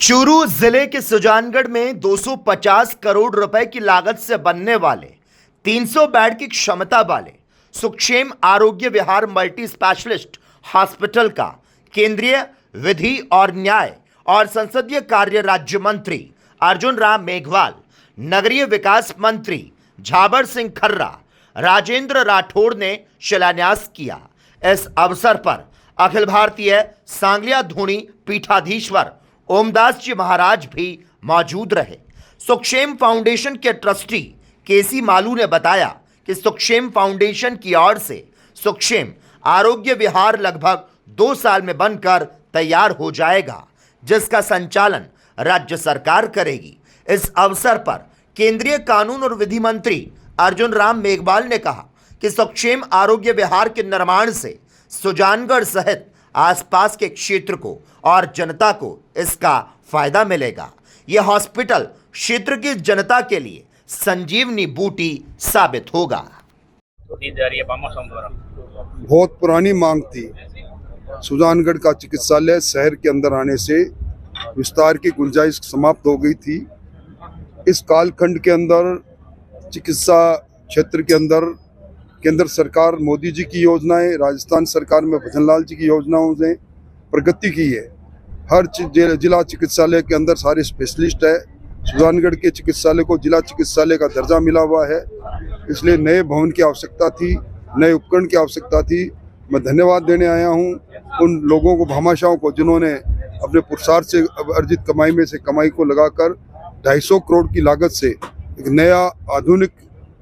चूरू जिले के सुजानगढ़ में 250 करोड़ रुपए की लागत से बनने वाले 300 बेड की क्षमता वाले सुक्षेम आरोग्य विहार मल्टी स्पेशलिस्ट हॉस्पिटल का केंद्रीय विधि और न्याय और संसदीय कार्य राज्य मंत्री अर्जुन राम मेघवाल, नगरीय विकास मंत्री झाबर सिंह खर्रा, राजेंद्र राठौड़ ने शिलान्यास किया। इस अवसर पर अखिल भारतीय सांगलिया धूणी पीठाधीश्वर ओमदास जी महाराज भी मौजूद रहे। सुक्षेम फाउंडेशन के ट्रस्टी केसी मालू ने बताया कि सुक्षेम फाउंडेशन की ओर से सुक्षेम आरोग्य विहार लगभग 2 साल में बनकर तैयार हो जाएगा, जिसका संचालन राज्य सरकार करेगी। इस अवसर पर केंद्रीय कानून और विधि मंत्री अर्जुन राम मेघवाल ने कहा कि सुक्षेम आरोग्य विहार के निर्माण से सुजानगढ़ सहित आसपास के क्षेत्र को और जनता को इसका फायदा मिलेगा। यह हॉस्पिटल क्षेत्र की जनता के लिए संजीवनी बूटी साबित होगा। बहुत पुरानी मांग थी। सुजानगढ़ का चिकित्सालय शहर के अंदर आने से विस्तार की गुंजाइश समाप्त हो गई थी। इस कालखंड के अंदर चिकित्सा क्षेत्र के अंदर केंद्र सरकार मोदी जी की योजनाएं, राजस्थान सरकार में भजनलाल जी की योजनाओं से प्रगति की है। हर जिला चिकित्सालय के अंदर सारे स्पेशलिस्ट है। सुजानगढ़ के चिकित्सालय को जिला चिकित्सालय का दर्जा मिला हुआ है, इसलिए नए भवन की आवश्यकता थी, नए उपकरण की आवश्यकता थी। मैं धन्यवाद देने आया हूं उन लोगों को, भामाशाहों को, जिन्होंने अपने पुरुषार्थ से अर्जित कमाई में से कमाई को लगाकर 250 करोड़ की लागत से एक नया आधुनिक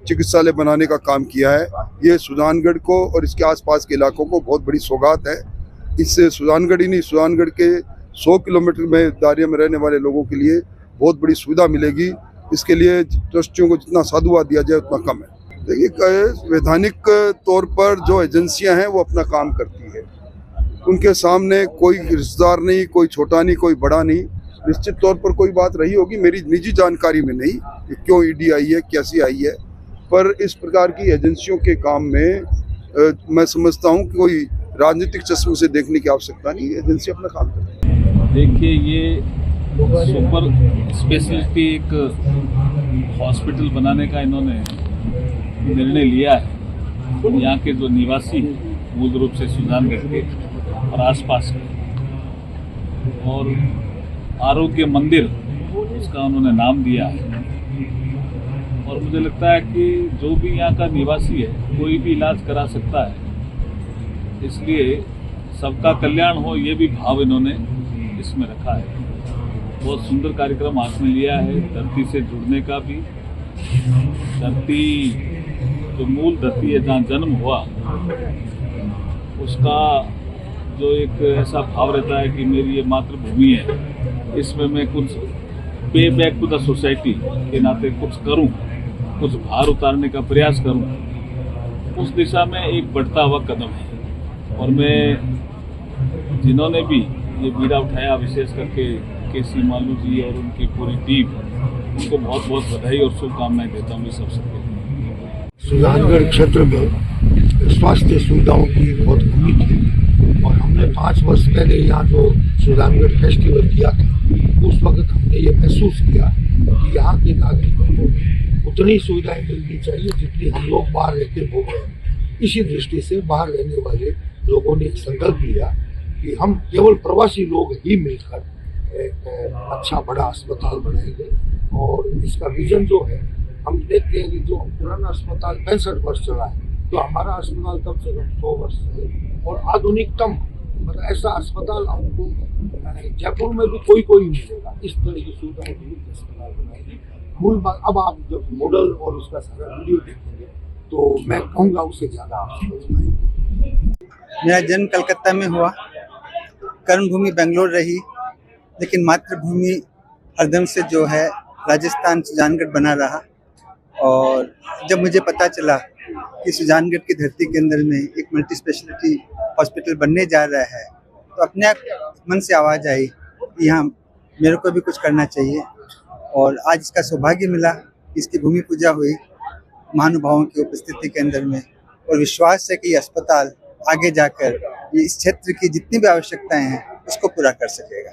चिकित्सालय बनाने का काम किया है। ये सुजानगढ़ को और इसके आसपास के इलाकों को बहुत बड़ी सौगात है। इससे सुजानगढ़ ही नहीं, सुजानगढ़ के 100 किलोमीटर में दायरे में रहने वाले लोगों के लिए बहुत बड़ी सुविधा मिलेगी। इसके लिए ट्रस्टियों को जितना साधुवाद दिया जाए उतना कम है। देखिए, वैधानिक तौर पर जो एजेंसियां हैं वो अपना काम करती है। उनके सामने कोई रिश्तेदार नहीं, कोई छोटा नहीं, कोई बड़ा नहीं। निश्चित तौर पर कोई बात रही होगी, मेरी निजी जानकारी में नहीं कि क्यों ईडी आई है, कैसी आई है, पर इस प्रकार की एजेंसियों के काम में मैं समझता हूं कि कोई राजनीतिक चश्मे से देखने की आवश्यकता नहीं। एजेंसी अपना काम करती है। देखिए, ये सुपर स्पेशलिटी एक हॉस्पिटल बनाने का इन्होंने निर्णय लिया है। यहाँ के जो निवासी हैं मूल रूप से सुजानगढ़ के और आसपास के, और आरोग्य मंदिर इसका उन्होंने नाम दिया है। और मुझे लगता है कि जो भी यहाँ का निवासी है कोई भी इलाज करा सकता है, इसलिए सबका कल्याण हो ये भी भाव इन्होंने इसमें रखा है। बहुत सुंदर कार्यक्रम हाथ में लिया है, धरती से जुड़ने का भी। धरती जो मूल धरती है जहाँ जन्म हुआ, उसका जो एक ऐसा भाव रहता है कि मेरी ये मातृभूमि है, इसमें मैं कुछ पे बैक टू द सोसाइटी के नाते कुछ करूं, कुछ भार उतारने का प्रयास करूं, उस दिशा में एक बढ़ता हुआ कदम है। और मैं जिन्होंने भी ये बीड़ा उठाया, विशेष करके केसी मालू जी और उनकी पूरी टीम, उनको बहुत बहुत बधाई और शुभकामनाएं देता हूँ इस अवसर पे। सुजानगढ़ क्षेत्र में स्वास्थ्य सुविधाओं की बहुत कमी थी और हमने 5 वर्ष पहले यहाँ जो सुजानगढ़ फेस्टिवल किया था, उस वक्त हमने ये महसूस किया कि यहाँ के नागरिकों को उतनी सुविधाएं मिलनी चाहिए जितनी हम लोग बाहर रहते भोग रहे हैं। इसी दृष्टि से बाहर रहने वाले लोगों ने एक संकल्प लिया कि हम केवल प्रवासी लोग ही मिलकर एक अच्छा बड़ा अस्पताल बनाएंगे। और इसका विजन जो है, हम देखते हैं कि जो पुराना अस्पताल 65 वर्ष चला है, तो हमारा अस्पताल कम से कम 100 वर्ष है। और आधुनिकतम मतलब ऐसा अस्पताल हमको जयपुर में भी कोई मिलेगा। इस तरह की सुविधाएं युक्त अस्पताल बनाएंगे। मूल बात, अब आप जब मॉडल और उसका सारा वीडियो देखेंगे तो मैं कहूँगा उससे ज़्यादा आप समझ पाएंगे। मेरा जन्म कलकत्ता में हुआ, कर्मभूमि बेंगलोर रही, लेकिन मातृभूमि हरदम से जो है राजस्थान सुजानगढ़ बना रहा। और जब मुझे पता चला कि सुजानगढ़ की धरती के अंदर में एक मल्टी स्पेशलिटी हॉस्पिटल बनने जा रहा है, तो अपने आप मन से आवाज़ आई कि यहाँ मेरे को भी कुछ करना चाहिए। और आज इसका सौभाग्य मिला, इसकी भूमि पूजा हुई महानुभावों की उपस्थिति के अंदर में, और विश्वास है कि अस्पताल आगे जाकर ये इस क्षेत्र की जितनी भी आवश्यकताएं हैं उसको पूरा कर सकेगा।